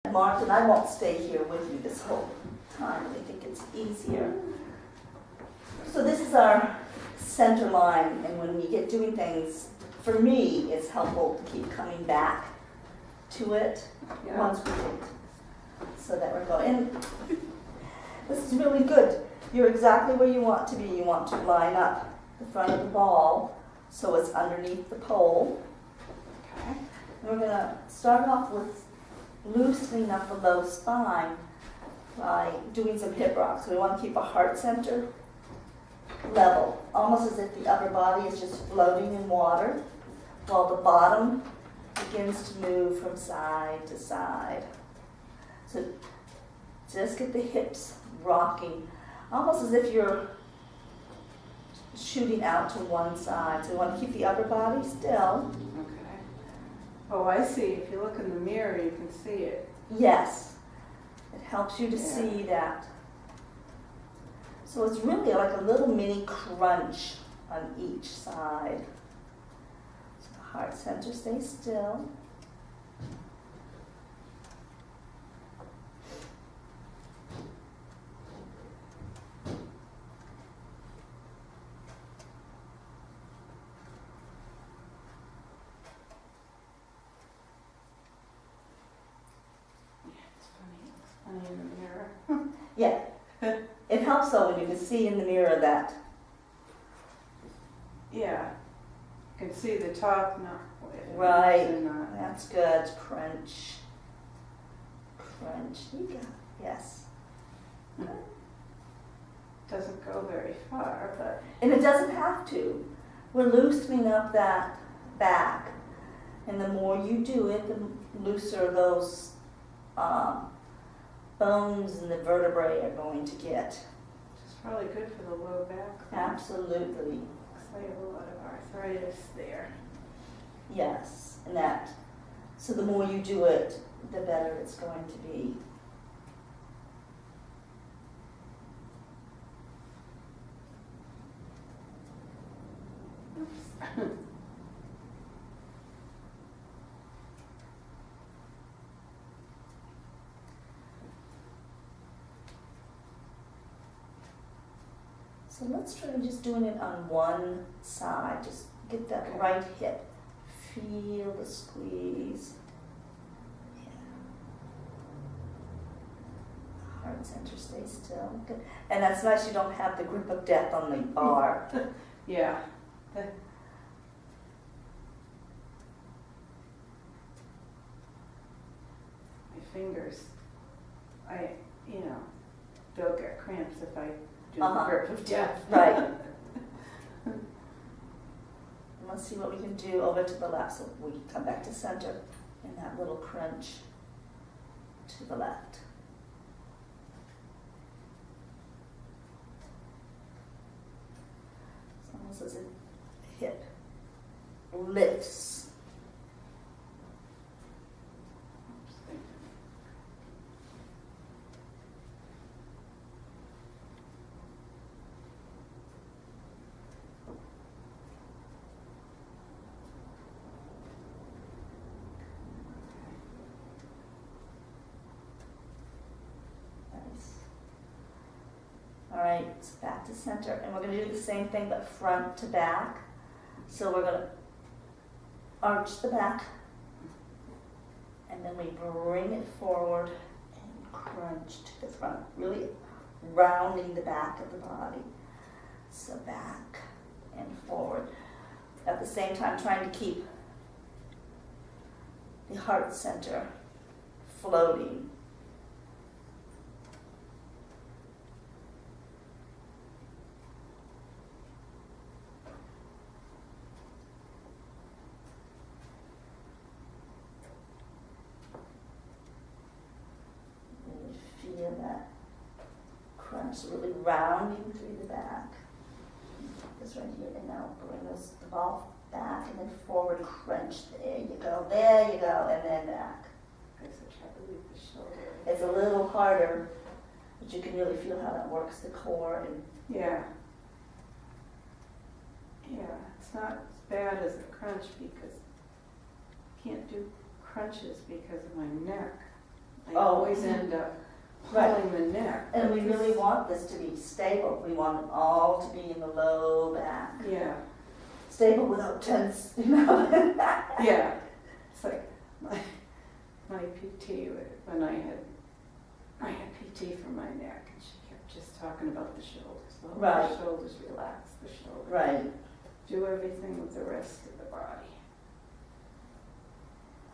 Martin, I won't stay here with you this whole time. I think it's easier. So this is our center line, and when you get doing things, for me, it's helpful to keep coming back to it once we get, so that we're going. And this is really good. You're exactly where you want to be. You want to line up the front of the ball so it's underneath the pole. Okay. And we're going to start off with loosening up the low spine by doing some hip rocks. So we want to keep a heart center level, almost as if the upper body is just floating in water, while the bottom begins to move from side to side. So just get the hips rocking, almost as if you're shooting out to one side. So you want to keep the upper body still. Okay. Oh, I see. If you look in the mirror, you can see it. Yes. It helps you to see that. So it's really like a little mini crunch on each side. So the heart center stays still. In the mirror. Yeah. It helps though when you can see in the mirror that. Yeah. You can see the top, not right. That's good. Crunch. Crunch. You got it. Yes. Good. Doesn't go very far, but. And it doesn't have to. We're loosening up that back. And the more you do it, the looser those bones and the vertebrae are going to get. Which is probably good for the low back. Absolutely. Because I have a lot of arthritis there. Yes, and that. So the more you do it, the better it's going to be. Oops. So let's try just doing it on one side. Just get that right hip. Feel the squeeze. Yeah. Heart center stays still. Good. And that's nice you don't have the grip of death on the bar. Yeah. My fingers, they'll get cramps if I do the grip of death. Right. Let's see what we can do over to the left. So we come back to center and that little crunch to the left. It's almost as if the hip lifts. All right, so back to center, and we're going to do the same thing but front to back. So we're going to arch the back, and then we bring it forward and crunch to the front, really rounding the back of the body. So back and forward. At the same time, trying to keep the heart center floating. Feel that crunch really rounding through the back. This right here, and now bring the ball back and then forward crunch. There you go, and then back. I guess I try to leave the shoulder. It's a little harder, but you can really feel how that works the core. And yeah. Yeah, it's not as bad as a crunch because I can't do crunches because of my neck. I Oh. always end up Right. pulling the neck. And we But really this- want this to be stable. We want it all to be in the low back. Yeah, Stable without tense, you know? yeah. It's like my PT, when I had PT for my neck, and she kept just talking about the shoulders. Lower Right. the shoulders, relax the shoulders. Right. Do everything with the rest of the body.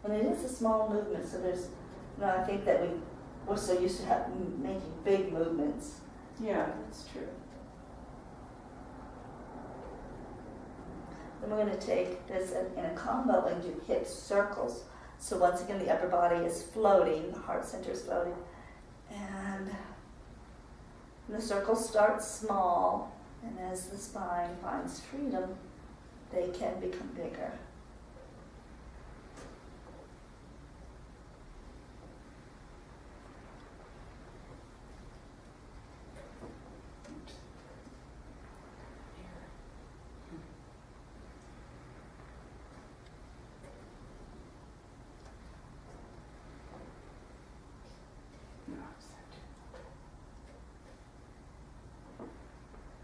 And it is a small movement, so there's, I think that we're so used to making big movements. Yeah, that's true. Then we're going to take this in a combo and do hip circles. So once again, the upper body is floating, the heart center is floating. And the circles start small, and as the spine finds freedom, they can become bigger.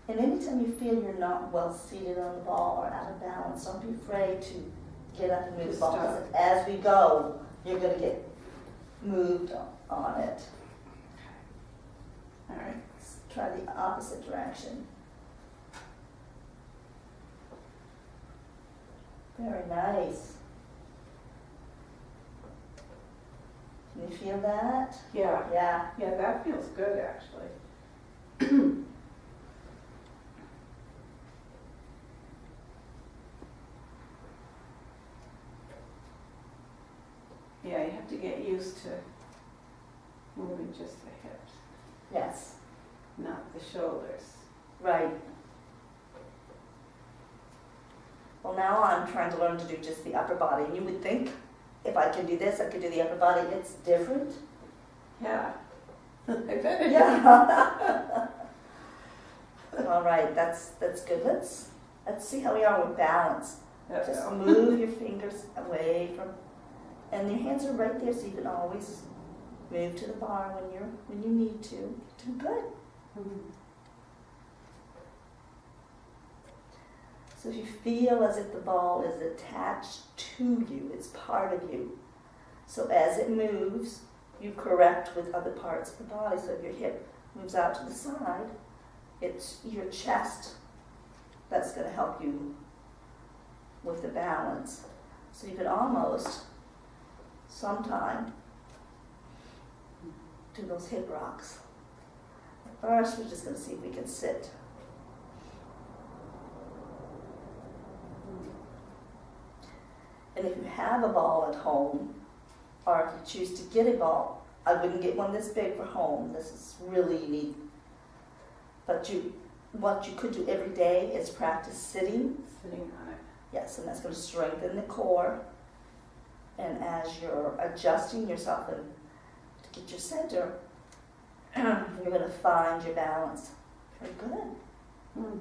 And anytime you feel you're not well seated on the ball or out of balance, don't be afraid to get up and move the ball. Stop. Because as we go, you're going to get moved on it. All right. Let's try the opposite direction. Very nice. Can you feel that? Yeah. Yeah. Yeah, that feels good actually. Yeah, you have to get used to moving just the hips, Yes. not the shoulders. Right. Well, now I'm trying to learn to do just the upper body. And you would think if I could do this, I could do the upper body. It's different. Yeah. I bet it Yeah. All right, that's good. Let's see how we are with balance. is. Just move your fingers away from, and your hands are right there, so you can always move to the bar when you need to. Do good. Mhm. So if you feel as if the ball is attached to you, it's part of you. So as it moves, you correct with other parts of the body. So if your hip moves out to the side, it's your chest that's going to help you with the balance. So you could almost, sometime, do those hip rocks. First, we're just going to see if we can sit. And if you have a ball at home, or if you choose to get a ball, I wouldn't get one this big for home. This is really neat. But what you could do every day is practice sitting. Sitting on it. Yes, and that's going to strengthen the core. And as you're adjusting yourself and to get your center, you're going to find your balance. Very good. Hmm.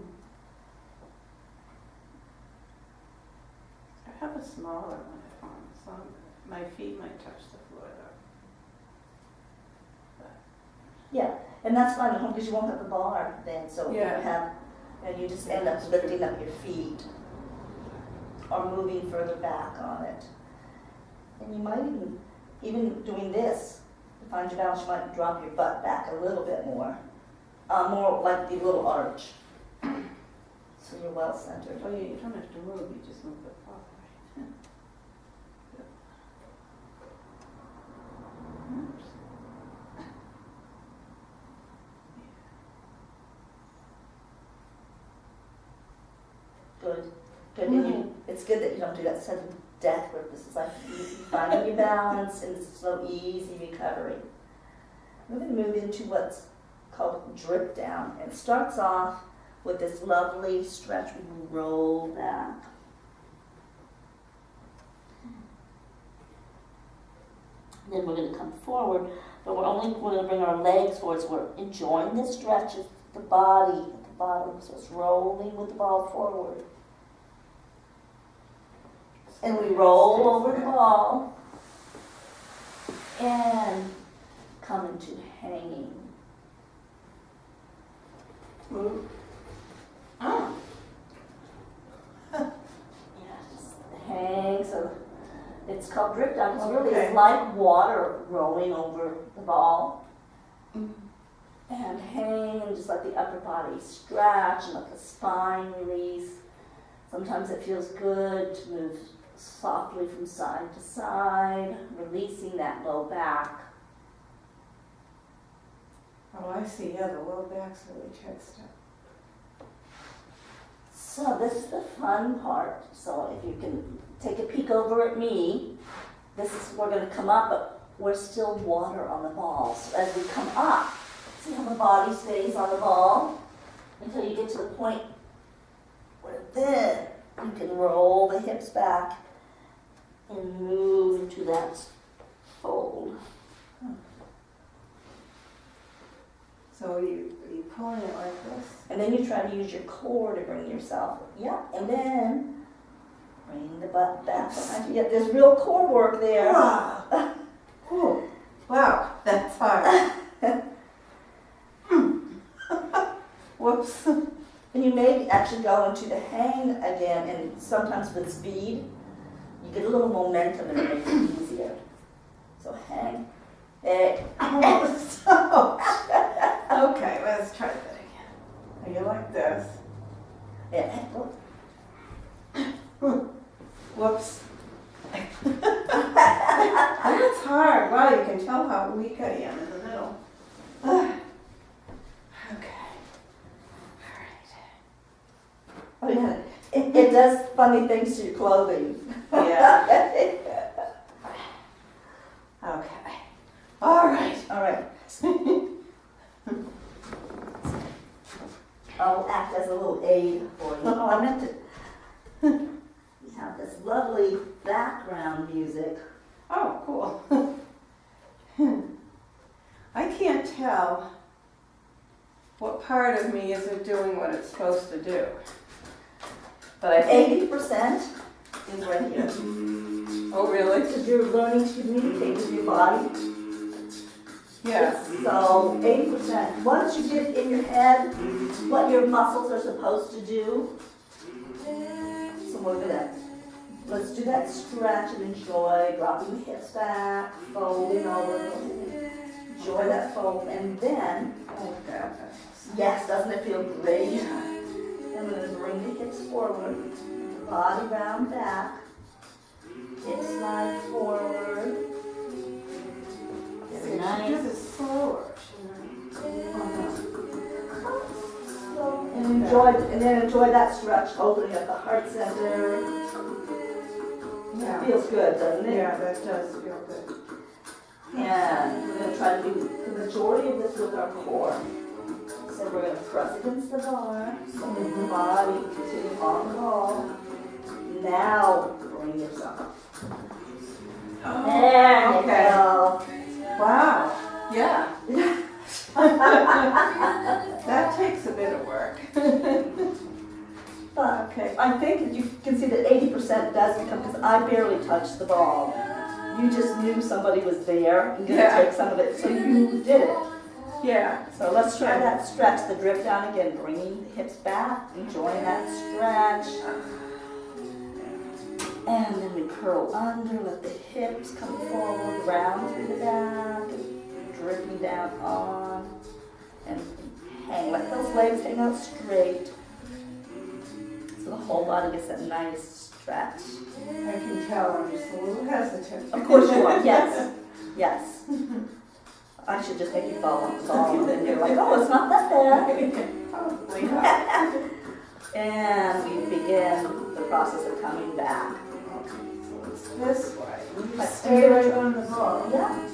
I have a smaller one at home, so my feet might touch the floor though. Yeah, and that's fine at home because you won't have the bar then. So Yeah. you have, and you just end up lifting up your feet or moving further back on it. And you might even doing this, to find your balance, you might drop your butt back a little bit more. More like the little arch. So you're well centered. Oh yeah, you don't have to move, you just move the ball, right? Oops. Good. Good. And it's good that you don't do that sudden death grip. This is like you finding your balance and it's slow, easy recovery. We're going to move into what's called drip down. And it starts off with this lovely stretch. We will roll back. Then we're going to come forward, but we're going to bring our legs forward. So we're enjoying the stretch of the body at the bottom. So it's rolling with the ball forward. And we roll over the ball. And to hanging. Move. Oh. Yes, hang, so it's called drip down, because really Okay. it's like water rolling over the ball. And hang and just let the upper body stretch and let the spine release. Sometimes it feels good to move softly from side to side, releasing that low back. Oh, I see. Yeah, the low back's really tensed up. So this is the fun part. So if you can take a peek over at me, this is, we're gonna come up, but we're still water on the ball. So as we come up, see how the body stays on the ball until you get to the point where then you can roll the hips back and move into that fold. So are you pulling it like this? And then you try to use your core to bring yourself, yeah, and then bring the butt back behind you. Yeah, there's real core work there. Wow. Cool. Wow, that's hard. Whoops. And you may actually go into the hang again, and sometimes with speed, you get a little momentum and it makes it easier. So hang, hey. Okay, let's try that again. Are you like this? Yeah. Whoops. That's hard. Wow, you can tell how weak I am in the middle. Okay. Oh, yeah. It does funny things to your clothing. Yeah. Okay. All right. All right. I'll act as a little aid for you. Oh, I meant to. We have this lovely background music. Oh, cool. I can't tell what part of me isn't doing what it's supposed to do. But I think 80% is right here. Oh, really? Because you're learning to communicate with your body. Yeah. So 80%. Once you get in your head what your muscles are supposed to do, so we're gonna, let's do that stretch and enjoy dropping the hips back, folding over, enjoy that fold, and then, Okay. yes, doesn't it feel great? I'm gonna bring the hips forward, body round back, hips slide forward. Very nice. Do this slower. And then enjoy that stretch, opening up the heart center. Yeah. Feels good, doesn't it? Yeah, that does feel good. And we're going to try to do the majority of this with our core. So we're going to press against the bar, so the body continue on the ball. Now bring yourself up. There you go. Wow. Yeah. That takes a bit of work. But okay, I think that you can see that 80% does become, because I barely touched the ball. You just knew somebody was there and going to take some of it, so you did it. Yeah. So let's try that stretch, the drip down again, bringing the hips back, enjoying that stretch. And then we curl under, let the hips come forward, round through the back, and dripping down on, and hang, let those legs hang out straight. So the whole body gets that nice stretch. I can tell I'm just a little hesitant. Of course you are, yes, yes. I should just make you fall off the ball, and you're like, oh, it's not that bad. Probably not. And we begin the process of coming back. Okay, so it's this way. You But stay right on the ball. Yeah.